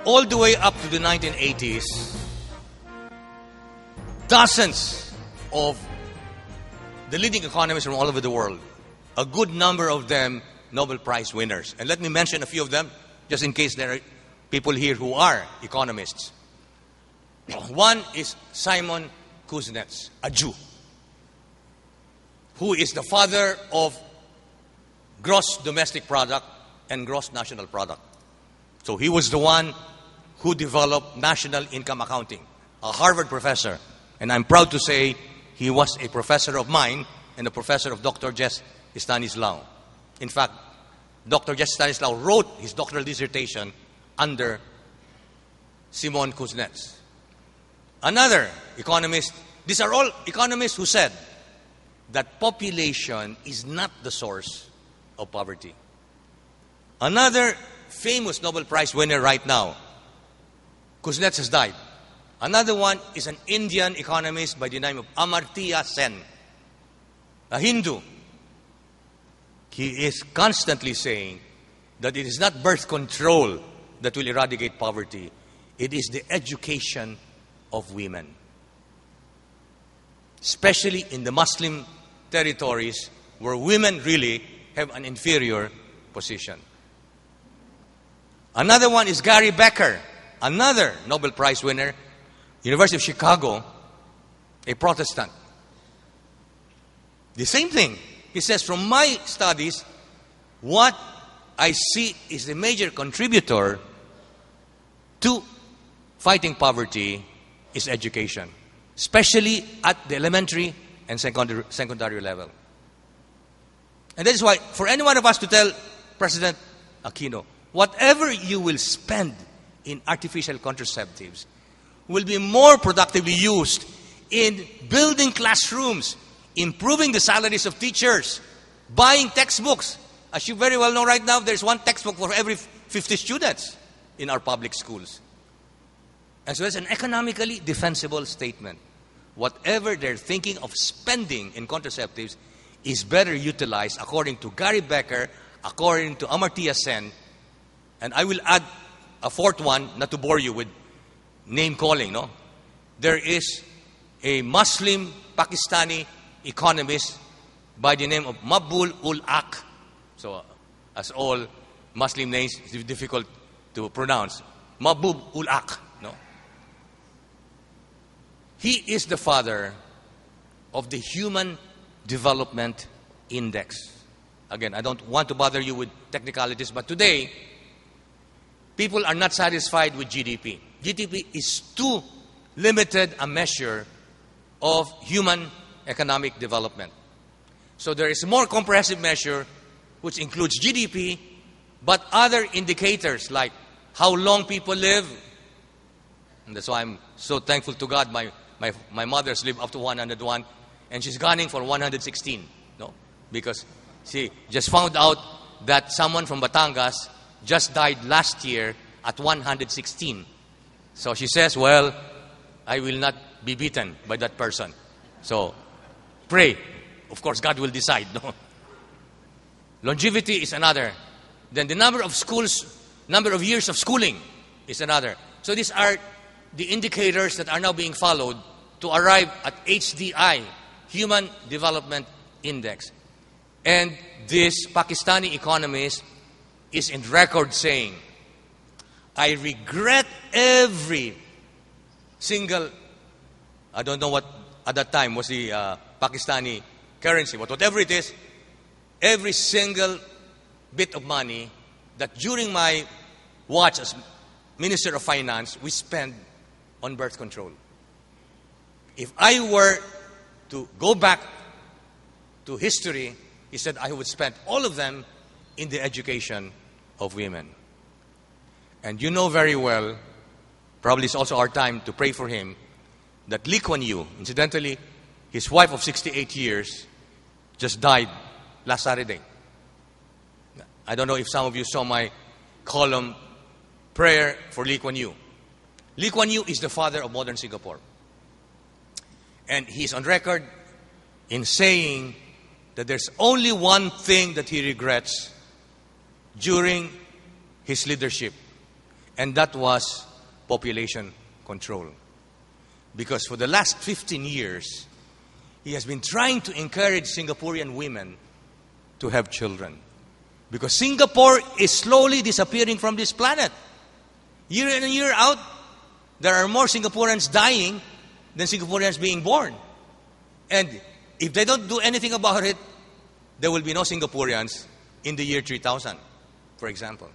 all the way up to the 1980s, dozens of the leading economists from all over the world, a good number of them Nobel Prize winners. And let me mention a few of them, just in case there are people here who are economists. One is Simon Kuznets, a Jew, who is the father of gross domestic product and gross national product. So he was the one who developed national income accounting, a Harvard professor. And I'm proud to say he was a professor of mine and a professor of Dr. Jess Stanislaw. In fact, Dr. Jess Stanislaw wrote his doctoral dissertation under Simon Kuznets. Another economist, these are all economists who said that population is not the source of poverty. Another famous Nobel Prize winner right now, Kuznets has died. Another one is an Indian economist by the name of Amartya Sen, a Hindu. He is constantly saying that it is not birth control that will eradicate poverty. It is the education of women, especially in the Muslim territories where women really have an inferior position. Another one is Gary Becker, another Nobel Prize winner, University of Chicago, a Protestant. The same thing. He says, from my studies, what I see is the major contributor to fighting poverty is education, especially at the elementary and secondary level. And that is why, for any one of us to tell President Aquino, whatever you will spend in artificial contraceptives will be more productively used in building classrooms, improving the salaries of teachers, buying textbooks. As you very well know right now, there's one textbook for every 50 students in our public schools. And so it's an economically defensible statement. Whatever they're thinking of spending in contraceptives is better utilized, according to Gary Becker, according to Amartya Sen. And I will add a fourth one, not to bore you with name calling, no? There is a Muslim Pakistani economist by the name of Mabul ul Haq. So, as all Muslim names, it's difficult to pronounce. Mabul ul Haq, no? He is the father of the Human Development Index. Again, I don't want to bother you with technicalities, but today, people are not satisfied with GDP. GDP is too limited a measure of human economic development. So there is a more comprehensive measure which includes GDP, but other indicators like how long people live. And that's why I'm so thankful to God. My mother's lived up to 101, and she's gunning for 116. No? Because she just found out that someone from Batangas just died last year at 116. So she says, well, I will not be beaten by that person. So pray. Of course, God will decide. No? Longevity is another. Then the number of schools, number of years of schooling is another. So these are the indicators that are now being followed to arrive at HDI, Human Development Index. And this Pakistani economist is in record saying, I regret every single, I don't know what at that time was the Pakistani currency, but whatever it is, every single bit of money that during my watch as Minister of Finance, we spend on birth control. If I were to go back to history, he said I would spend all of them in the education of women. And you know very well, probably it's also our time to pray for him, that Lee Kuan Yew, incidentally, his wife of 68 years, just died last Saturday. I don't know if some of you saw my column, Prayer for Lee Kuan Yew. Lee Kuan Yew is the father of modern Singapore. And he's on record in saying that there's only one thing that he regrets during his leadership. And that was population control. Because for the last 15 years, he has been trying to encourage Singaporean women to have children. Because Singapore is slowly disappearing from this planet. Year in and year out, there are more Singaporeans dying than Singaporeans being born. And if they don't do anything about it, there will be no Singaporeans in the year 3000, for example.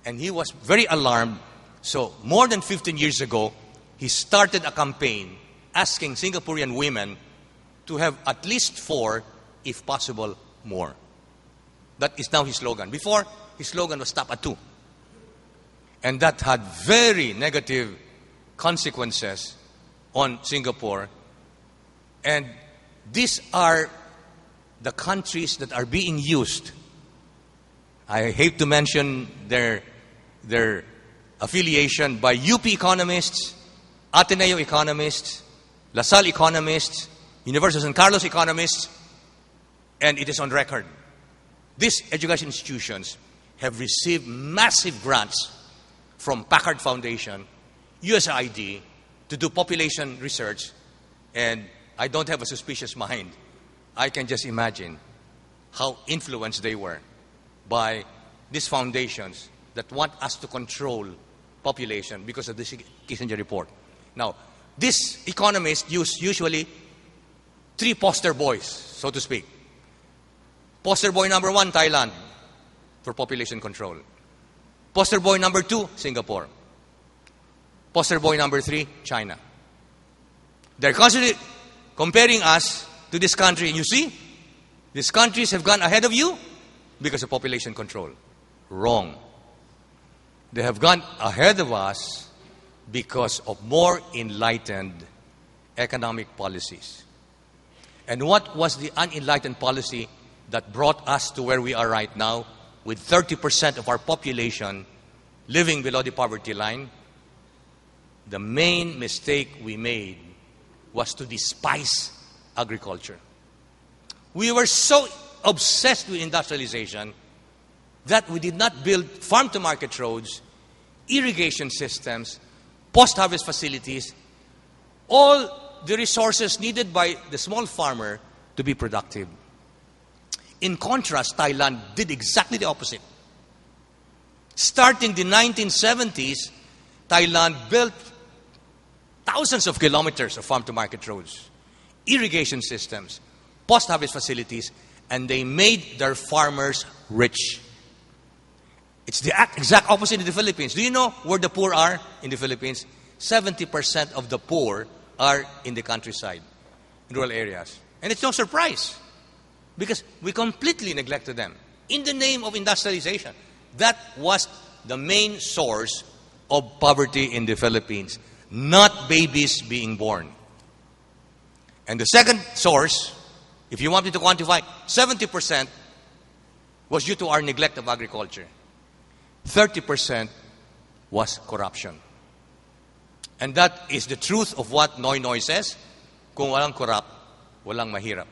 And he was very alarmed. So more than 15 years ago, he started a campaign asking Singaporean women to have at least 4, if possible, more. That is now his slogan. Before, his slogan was stop at 2. And that had very negative consequences on Singapore. And these are the countries that are being used. I hate to mention their affiliation by UP economists, Ateneo economists, LaSalle economists, University of San Carlos economists, and it is on record. These education institutions have received massive grants from Packard Foundation, USAID, to do population research, and I don't have a suspicious mind. I can just imagine how influenced they were by these foundations that want us to control population because of the Kissinger report. Now, these economists use usually 3 poster boys, so to speak. Poster boy number 1, Thailand, for population control. Poster boy number 2, Singapore. Poster boy number 3, China. They're constantly comparing us to this country. And you see, these countries have gone ahead of you because of population control. Wrong. They have gone ahead of us because of more enlightened economic policies. And what was the unenlightened policy that brought us to where we are right now, with 30% of our population living below the poverty line? The main mistake we made was to despise agriculture. We were so obsessed with industrialization that we did not build farm-to-market roads, irrigation systems, post-harvest facilities, all the resources needed by the small farmer to be productive. In contrast, Thailand did exactly the opposite. Starting the 1970s, Thailand built thousands of kilometers of farm-to-market roads, irrigation systems, post-harvest facilities, and they made their farmers rich. It's the exact opposite in the Philippines. Do you know where the poor are in the Philippines? 70% of the poor are in the countryside, in rural areas. And it's no surprise, because we completely neglected them in the name of industrialization. That was the main source of poverty in the Philippines, not babies being born. And the second source, if you want me to quantify, 70% was due to our neglect of agriculture. 30% was corruption. And that is the truth of what p-noy says. Kung walang corrupt, walang mahirap.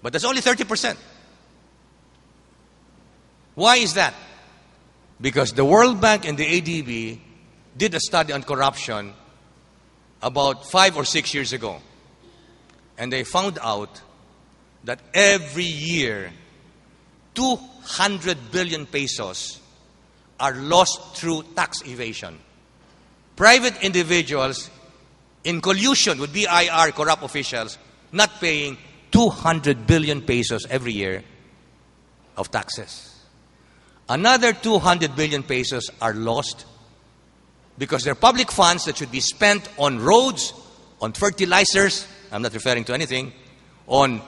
But that's only 30%. Why is that? Because the World Bank and the ADB did a study on corruption about 5 or 6 years ago. And they found out that every year, 200 billion pesos are lost through tax evasion. Private individuals in collusion with BIR corrupt officials not paying 200 billion pesos every year of taxes. Another 200 billion pesos are lost because they're public funds that should be spent on roads, on fertilizers, I'm not referring to anything, on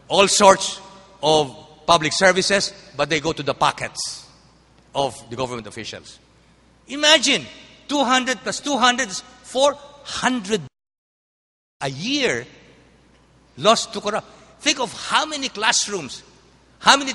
all sorts of public services, but they go to the pockets of the government officials. Imagine, 200 plus 200 is 400 a year lost to corrupt. Think of how many classrooms, how many